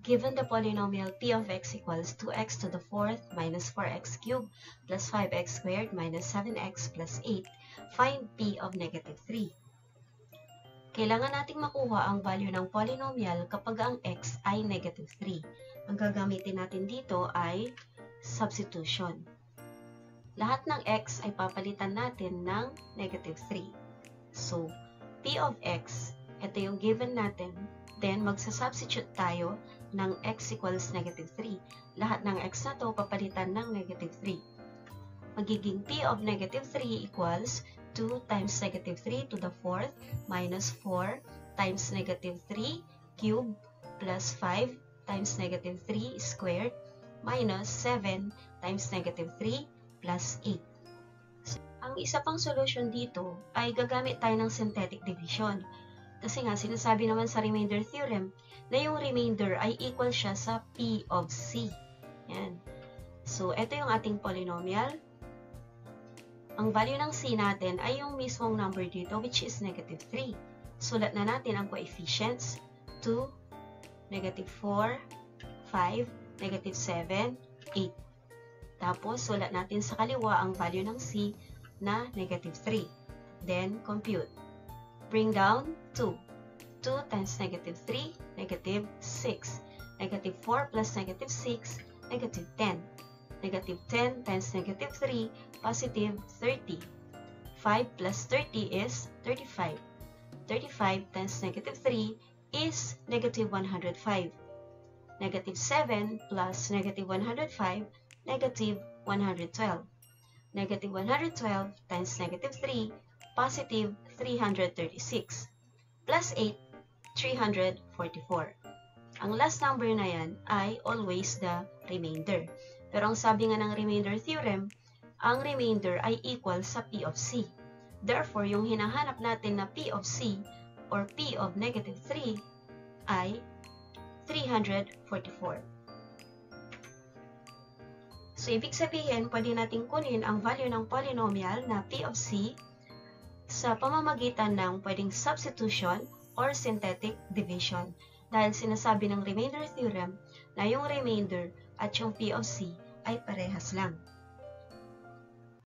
Given the polynomial p of x equals 2x to the fourth minus 4x cubed plus 5x squared minus 7x plus 8, find p of negative 3. Kailangan nating makuha ang value ng polynomial kapag ang x ay negative 3. Ang gagamitin natin dito ay substitution. Lahat ng x ay papalitan natin ng negative 3. So, p of x, ito yung given natin. Then, magsasubstitute tayo ng x equals negative 3. Lahat ng x na to papalitan ng negative 3. Magiging p of negative 3 equals 2 times negative 3 to the fourth minus 4 times negative 3 cubed plus 5 times negative 3 squared minus 7 times negative 3 plus 8. Ang isa pang solution dito ay gagamit tayo ng synthetic division. Kasi nga, sinasabi naman sa remainder theorem na yung remainder ay equal siya sa p of c. Yan. So, ito yung ating polynomial. Ang value ng c natin ay yung mismong number dito, which is negative 3. Sulat na natin ang coefficients. 2, negative 4, 5, negative 7, 8. Tapos, sulat natin sa kaliwa ang value ng c na negative 3. Then, compute. Bring down 2. 2 times negative 3, negative 6. Negative 4 plus negative 6, negative 10. Negative 10 times negative 3, positive 30. 5 plus 30 is 35. 35 times negative 3 is negative 105. Negative 7 plus negative 105, negative 112. Negative 112 times negative 3, positive 336. Plus 8, 344. Ang last number na yan ay always the remainder. Pero ang sabi nga ng remainder theorem, ang remainder ay equal sa p of c. Therefore, yung hinahanap natin na p of c or p of negative 3 ay 344. So, ibig sabihin, pwede natin kunin ang value ng polynomial na p of c sa pamamagitan ng pwedeng substitution or synthetic division. Dahil sinasabi ng remainder theorem na yung remainder at yung p of c ay parehas lang.